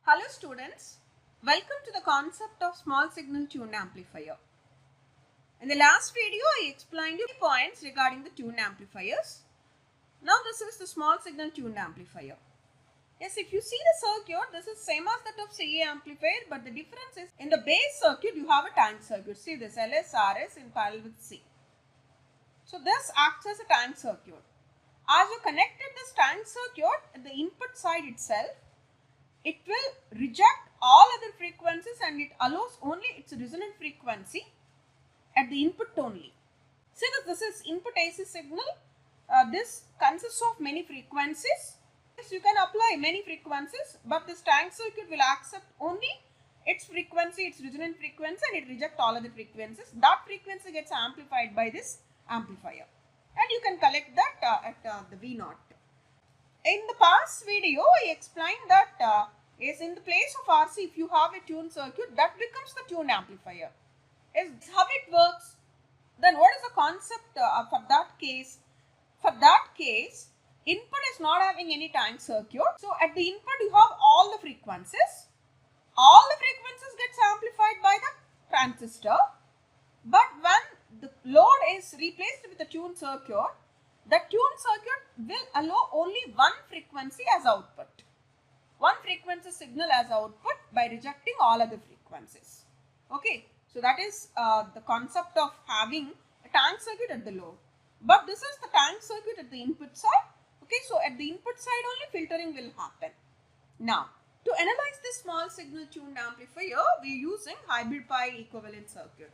Hello students, welcome to the concept of small signal tuned amplifier. In the last video, I explained you the points regarding the tuned amplifiers. Now this is the small signal tuned amplifier. Yes, if you see the circuit, this is same as that of CA amplifier, but the difference is in the base circuit, you have a tank circuit. See this LS, RS in parallel with C. So this acts as a tank circuit. As you connected this tank circuit at the input side itself, it will reject all other frequencies and it allows only its resonant frequency at the input only. Since this is input AC signal, this consists of many frequencies. Yes, you can apply many frequencies, but this tank circuit will accept only its frequency, its resonant frequency, and it rejects all other frequencies. That frequency gets amplified by this amplifier, and you can collect that at the V0. In the past video, I explained that is in the place of RC, if you have a tuned circuit, that becomes the tuned amplifier. Is how it works. Then what is the concept for that case? For that case, input is not having any tank circuit. So at the input, you have all the frequencies. All the frequencies gets amplified by the transistor. But when the load is replaced with a tuned circuit, the tuned circuit will allow only one frequency as output. One frequency signal as output by rejecting all other frequencies. Okay, so that is the concept of having a tank circuit at the load. But this is the tank circuit at the input side. Okay, so at the input side only filtering will happen. Now, to analyze this small signal tuned amplifier, we are using hybrid pi equivalent circuit.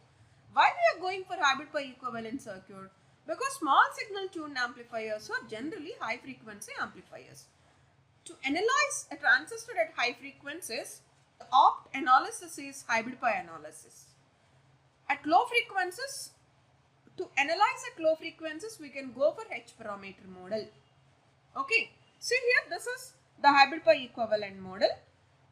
Why we are going for hybrid pi equivalent circuit? Because small signal tuned amplifiers are generally high frequency amplifiers. To analyze a transistor at high frequencies, the opt analysis is hybrid pi analysis. At low frequencies, to analyze at low frequencies, we can go for H parameter model. Okay, see here, this is the hybrid pi equivalent model.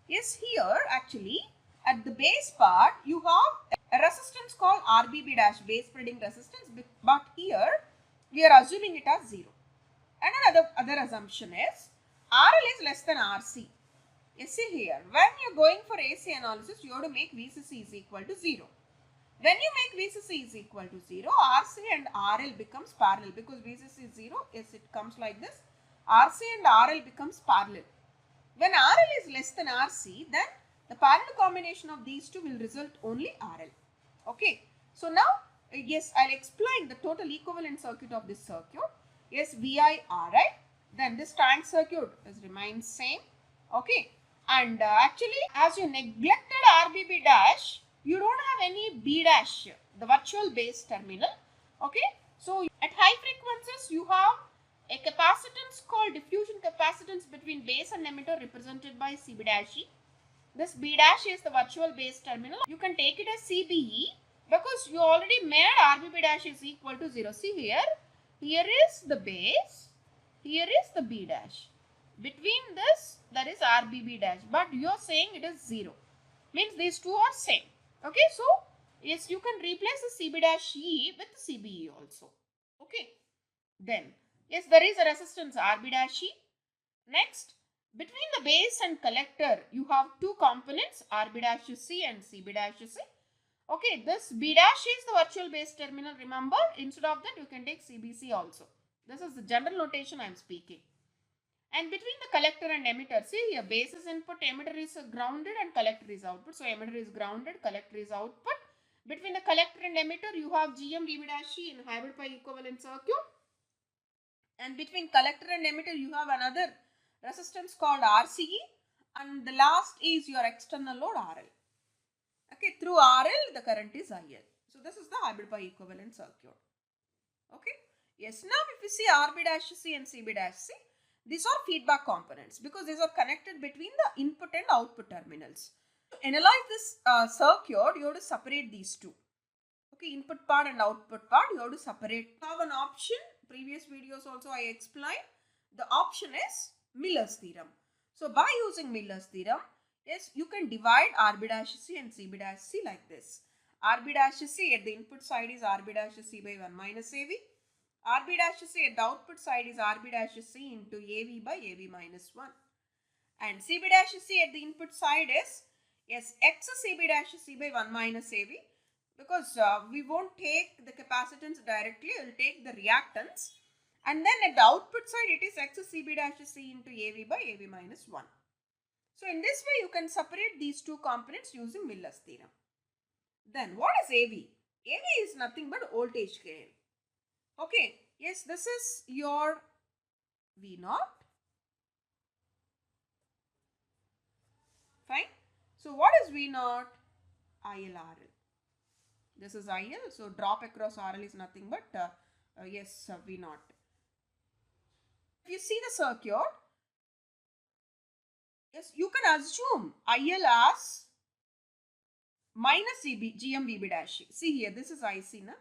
Yes, here actually at the base part, you have a resistance called RBB dash, base spreading resistance, but here we are assuming it as 0. And another assumption is RL is less than RC. You see here, when you are going for AC analysis, you have to make VCC is equal to 0. When you make VCC is equal to 0, RC and RL becomes parallel because VCC is 0, yes, it comes like this. RC and RL becomes parallel. When RL is less than RC, then the parallel combination of these two will result only RL. Okay, so now, yes, I'll explain the total equivalent circuit of this circuit. Yes, VI, RI. Then this tank circuit remains same. Okay, and actually as you neglected RBB dash, you don't have any B dash, the virtual base terminal. Okay, so at high frequencies you have a capacitance called diffusion capacitance between base and emitter represented by CB dash E. This B dash is the virtual base terminal. You can take it as CBE because you already made RBB dash is equal to 0. See here is the base. Here is the B dash. Between this, there is RBB dash, but you are saying it is 0. Means these two are same. Okay, so yes, you can replace the CB dash E with CBE also. Okay, then yes, there is a resistance RB dash E. Next, between the base and collector, you have two components RB dash C and CB dash C. Okay, this B dash is the virtual base terminal. Remember, instead of that, you can take CBC also. This is the general notation I am speaking. And between the collector and emitter, see here, base is input, emitter is grounded and collector is output. So, emitter is grounded, collector is output. Between the collector and emitter, you have GM VB dash E in hybrid pi equivalent circuit. And between collector and emitter, you have another resistance called RCE. And the last is your external load RL. Okay, through RL, the current is IL. So, this is the hybrid pi equivalent circuit. Okay. Yes, now if you see RB dash C and CB dash C, these are feedback components because these are connected between the input and output terminals. To analyze this circuit, you have to separate these two. Okay, input part and output part, you have to separate. You have an option, previous videos also I explained. The option is Miller's theorem. So, by using Miller's theorem, yes, you can divide RB dash C and CB dash C like this. RB dash C at the input side is RB dash C by 1 minus AV. RB dash C at the output side is RB dash C into AV by AV minus 1. And CB dash C at the input side is, yes, X CB dash C by 1 minus AV, because we won't take the capacitance directly, we will take the reactance. And then at the output side it is X CB dash C into AV by AV minus 1. So in this way you can separate these two components using Miller's theorem. Then what is AV? AV is nothing but voltage gain. Okay, yes, this is your V naught. Fine. So what is V naught? ILRL. This is IL, so drop across RL is nothing but V naught. If you see the circuit, yes, you can assume IL as minus GM VB dash. See here, this is IC na.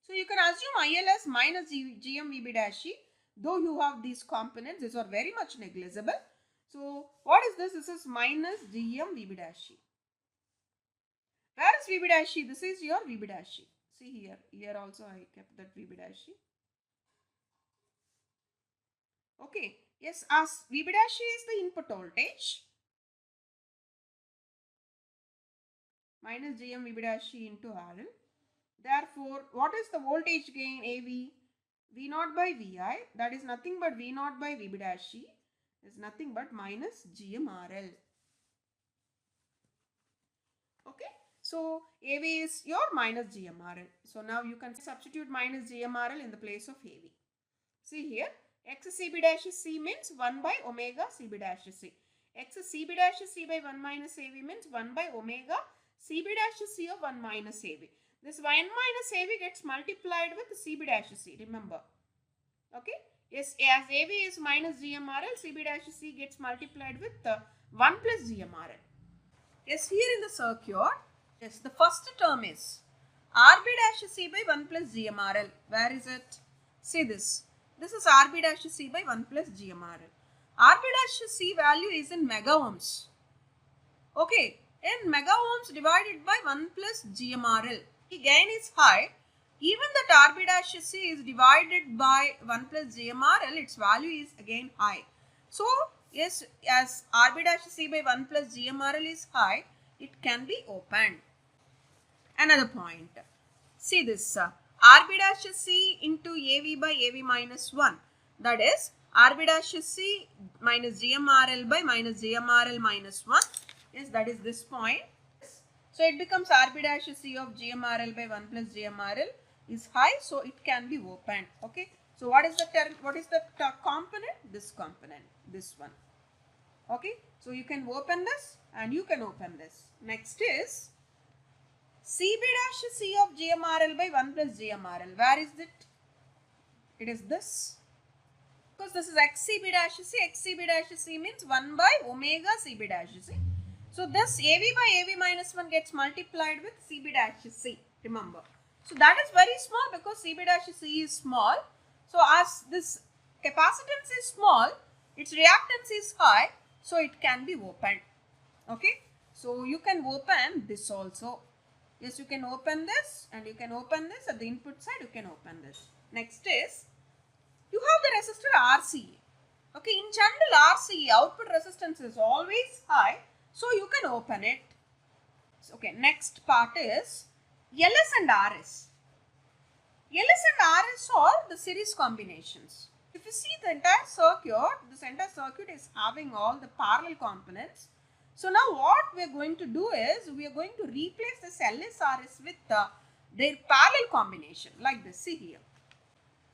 So you can assume IL as minus GM VB dash, though you have these components, these are very much negligible. So what is this? This is minus GM VB dash. Where is VB dash? This is your VB dash. See here, here also I kept that VB dash. Okay, yes, as VB dash is the input voltage minus GM VB dash into RL. Therefore, what is the voltage gain AV? V naught by VI, that is nothing but V naught by VB dash is nothing but minus GM RL. Okay, so AV is your minus GM RL. So now you can substitute minus GM RL in the place of AV. See here, X CB dash C means 1 by omega CB dash C. X CB dash C by 1 minus AV means 1 by omega CB dash C of 1 minus AV. This 1 minus AV gets multiplied with CB dash C, remember. Okay, yes, as AV is minus GMRL, CB dash C gets multiplied with 1 plus GMRL. Yes, here in the circuit, yes, the first term is RB dash C by 1 plus GMRL. Where is it? See this. This is RB dash C by 1 plus GMRL. RB dash C value is in mega ohms. Okay, in mega ohms divided by 1 plus GMRL. The gain is high. Even that RB dash C is divided by 1 plus GMRL, its value is again high. So, yes, as RB dash C by 1 plus GMRL is high, it can be opened. Another point. See this. RB dash C into AV by AV minus 1. That is RB dash C minus GMRL by minus GMRL minus 1. Yes, that is this point. So it becomes RB dash C of GMRL by 1 plus GMRL is high, so it can be opened. Okay. So what is the term? What is the component? This component, this one. Okay. So you can open this and you can open this. Next is CB dash C of GMRL by 1 plus GMRL. Where is it? It is this. Because this is XCB dash C. XCB dash C means 1 by omega CB dash C. So this AV by AV minus 1 gets multiplied with CB dash C. Remember. So that is very small because CB dash C is small. So as this capacitance is small, its reactance is high. So it can be opened. Okay. So you can open this also. Yes, you can open this and you can open this. At the input side, you can open this. Next is, you have the resistor RC. Okay, in general RC, output resistance is always high. So you can open it. Okay, next part is LS and RS. LS and RS are the series combinations. If you see the entire circuit, this entire circuit is having all the parallel components. So now what we are going to do is, we are going to replace this LSRS with their parallel combination like this. See here.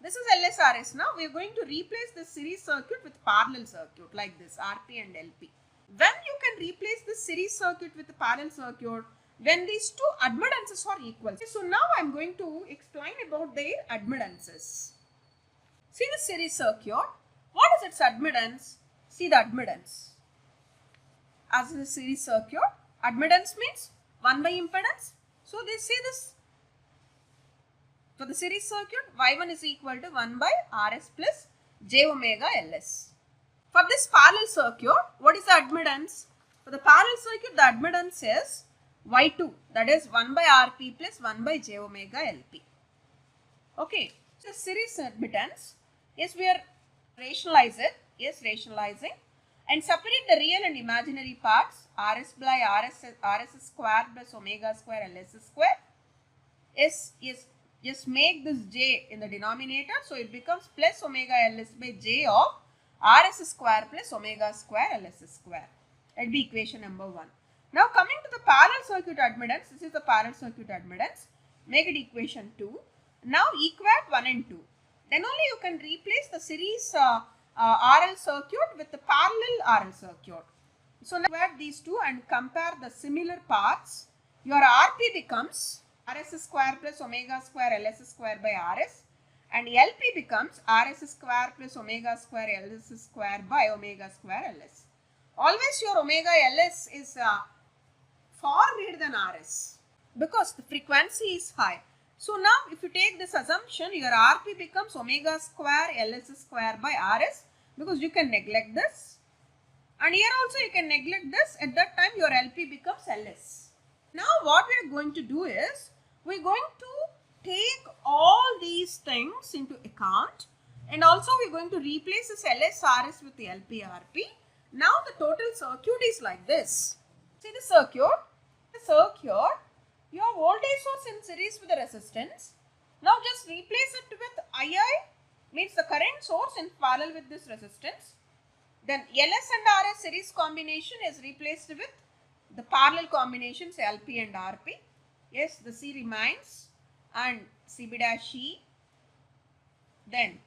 This is LSRS now. We are going to replace the series circuit with parallel circuit like this, RP and LP. When you can replace the series circuit with the parallel circuit, when these two admittances are equal. So now I am going to explain about their admittances. See the series circuit. What is its admittance? See the admittance. As a series circuit, admittance means 1 by impedance. So they say this. For the series circuit, Y1 is equal to 1 by Rs plus j omega Ls. For this parallel circuit, what is the admittance? For the parallel circuit, the admittance is Y2, that is 1 by Rp plus 1 by j omega Lp. Okay, so series admittance, yes, we are rationalize it, yes, rationalizing. and separate the real and imaginary parts. Rs by rs square plus omega square ls square. Just make this j in the denominator, so it becomes plus omega ls by j of rs square plus omega square ls square. That will be equation number 1. Now coming to the parallel circuit admittance, this is the parallel circuit admittance. Make it equation 2. Now equate 1 and 2. Then only you can replace the series RL circuit with the parallel RL circuit. So now add these two and compare the similar parts. Your RP becomes RS square plus omega square LS square by RS, and LP becomes RS square plus omega square LS square by omega square LS. Always your omega LS is far greater than RS because the frequency is high. So now if you take this assumption, your RP becomes omega square LS square by RS, because you can neglect this, and here also you can neglect this. At that time your LP becomes LS. Now what we are going to do is, we are going to take all these things into account, and also we are going to replace this LS RS with the LP RP. Now the total circuit is like this. See the circuit? Your voltage source in series with the resistance. Now just replace it with II, means the current source in parallel with this resistance. Then LS and RS series combination is replaced with the parallel combinations LP and RP. Yes, the C remains and CB dash E. Then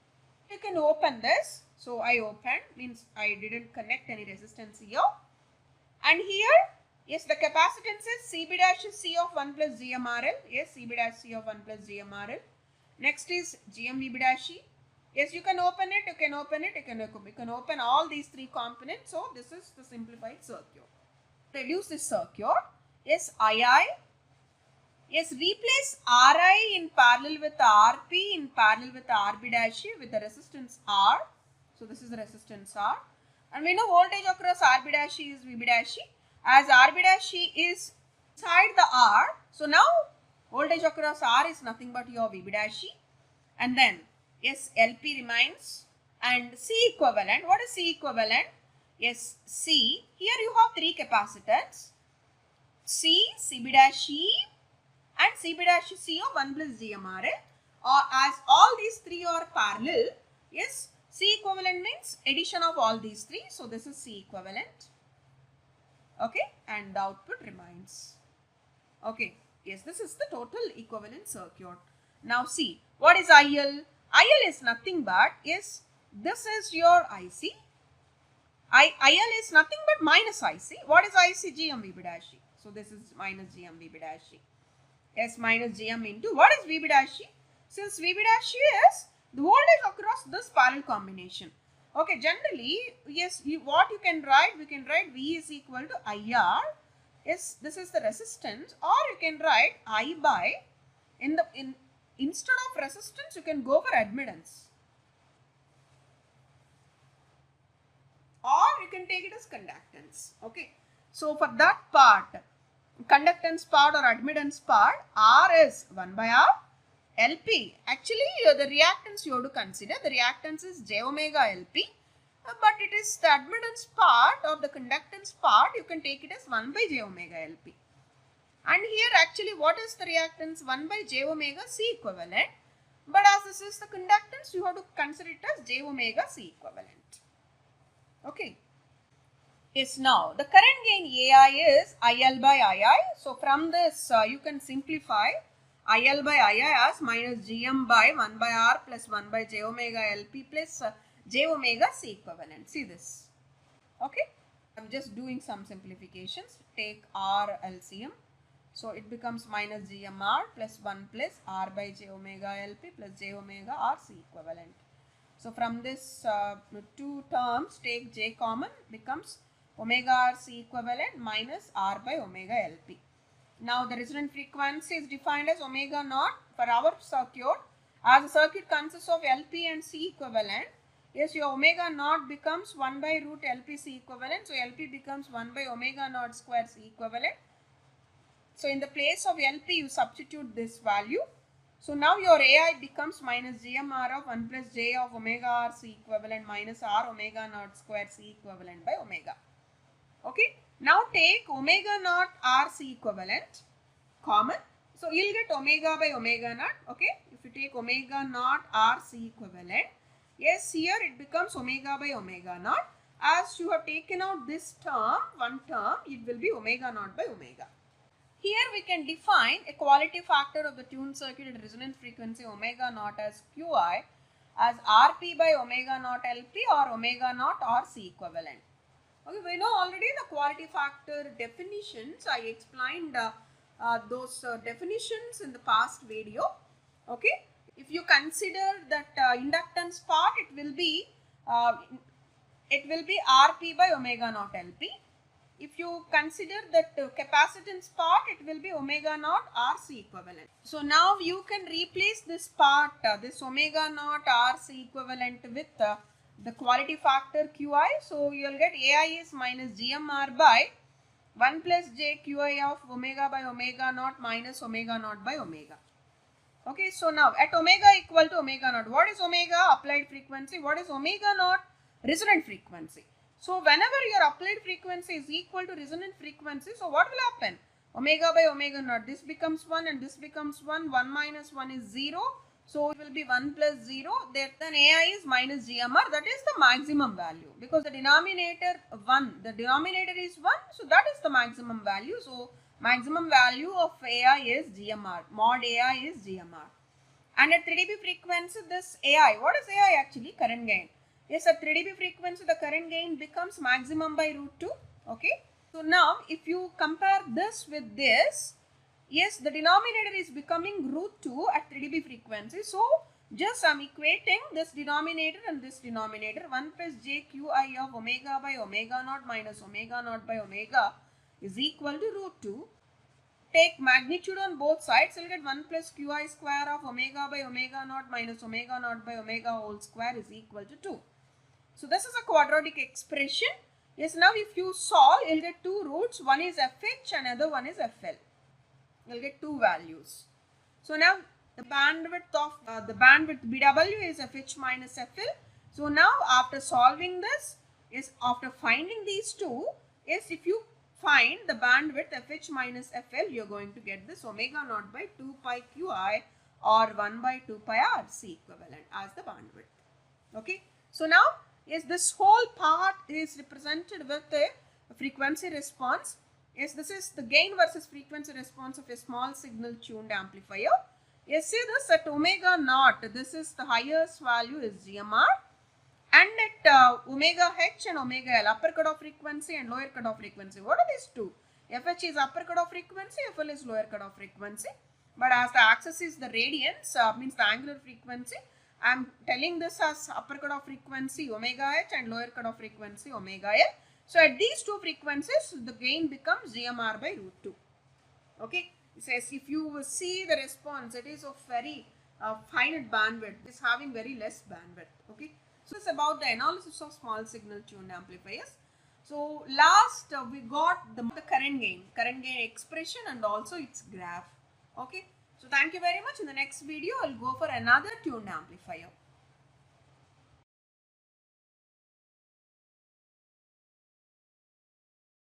you can open this. So I opened, means I didn't connect any resistance here. And here, yes, the capacitance is CB dash C of 1 plus GMRL. Yes, CB dash C of 1 plus GMRL. Next is GMVB dash E. Yes, you can open it, you can open all these three components. So this is the simplified circuit. Reduce this circuit. Yes, II. Yes, replace Ri in parallel with Rp in parallel with Rb dash E with the resistance R. So this is the resistance R. And we know voltage across Rb dash E is Vb dash E. As Rb dash E is inside the R, so now voltage across R is nothing but your Vb dash E. And then yes, LP remains, and C equivalent. What is C equivalent? Yes, C. Here you have three capacitors. C, CB dash E and CB dash C of 1 plus GMRA. Or as all these three are parallel, yes, C equivalent means addition of all these three. So this is C equivalent. Okay, and the output remains. Okay, yes, this is the total equivalent circuit. Now see, what is IL? IL is nothing but, yes, this is your IC. IL is nothing but minus IC. What is IC? GM VB dash E. So this is minus GM VB dash E. Yes, minus GM into, what is VB dash E? Since VB dash E is the voltage across this parallel combination. Okay, generally, yes, what you can write, we can write V is equal to IR. Yes, this is the resistance, or you can write I by, instead of resistance, you can go for admittance. Or you can take it as conductance. Okay. So for that part, conductance part or admittance part, R is 1 by R. LP, actually the reactance you have to consider. The reactance is J omega LP. But it is the admittance part or the conductance part, you can take it as 1 by J omega LP. And here actually what is the reactance? 1 by J omega C equivalent. But as this is the conductance, you have to consider it as J omega C equivalent. Okay. Yes, now the current gain AI is IL by II. So from this you can simplify IL by II as minus GM by 1 by R plus 1 by J omega LP plus J omega C equivalent. See this. Okay. I'm just doing some simplifications. Take R LCM. So it becomes minus GMR plus 1 plus R by J omega LP plus J omega R C equivalent. So from this two terms, take J common, becomes omega R C equivalent minus R by omega LP. Now the resonant frequency is defined as omega naught for our circuit. As the circuit consists of LP and C equivalent, yes, your omega naught becomes 1 by root LP C equivalent. So LP becomes 1 by omega naught square C equivalent. So in the place of LP, you substitute this value. So now your AI becomes minus GMR of 1 plus J of omega R C equivalent minus R omega naught square C equivalent by omega. Okay. Now take omega naught R C equivalent common. So you'll get omega by omega naught. Okay. If you take omega naught R C equivalent, yes, here it becomes omega by omega naught. As you have taken out this term, one term, it will be omega naught by omega. Here we can define a quality factor of the tuned circuit at resonant frequency omega naught as Qi as Rp by omega naught Lp or omega naught RC equivalent. Okay, we know already the quality factor definitions. I explained those definitions in the past video. Okay, if you consider that inductance part, it will be Rp by omega naught Lp. If you consider that capacitance part, it will be omega naught RC equivalent. So now you can replace this part, this omega naught RC equivalent with the quality factor Qi. So you will get AI is minus GMR by 1 plus J Qi of omega by omega naught minus omega naught by omega. Okay, so now at omega equal to omega naught, what is omega? Applied frequency. What is omega naught? Resonant frequency. So whenever your applied frequency is equal to resonant frequency, so what will happen? Omega by omega naught, this becomes 1 and this becomes 1, 1 minus 1 is 0. So it will be 1 plus 0, then AI is minus GMR, that is the maximum value. Because the denominator 1, the denominator is 1, so that is the maximum value. So maximum value of AI is GMR, mod AI is GMR. And at 3 dB frequency, this AI, what is AI actually? Current gain. Yes, at 3 dB frequency, the current gain becomes maximum by root 2. Okay. So now, if you compare this with this, yes, the denominator is becoming root 2 at 3 dB frequency. So, just I am equating this denominator and this denominator. 1 plus j qi of omega by omega naught minus omega naught by omega is equal to root 2. Take magnitude on both sides, you will get 1 plus qi square of omega by omega naught minus omega naught by omega whole square is equal to 2. So this is a quadratic expression. Yes, now if you solve, you will get two roots. One is fh and another one is fl. You will get two values. So now the bandwidth of BW is fh minus fl. So now after solving this, is after finding these two, is if you find the bandwidth fh minus fl, you are going to get this omega naught by 2 pi qi or 1 by 2 pi rc equivalent as the bandwidth. Okay. So now, yes, this whole part is represented with a frequency response. Yes, this is the gain versus frequency response of a small signal tuned amplifier. Yes, see this at omega naught, this is the highest value is GMR, and at omega h and omega L, upper cutoff frequency and lower cutoff frequency. What are these two? FH is upper cutoff frequency, FL is lower cutoff frequency. But as the axis is the radiance, means the angular frequency, I am telling this as upper cutoff frequency omega h and lower cutoff frequency omega L. So at these two frequencies, the gain becomes GMR by root 2. Okay. It says if you see the response, it is of very finite bandwidth. It is having very less bandwidth. Okay. So it's about the analysis of small signal tuned amplifiers. So last we got the current gain expression and also its graph. Okay. So thank you very much. In the next video, I'll go for another tuned amplifier.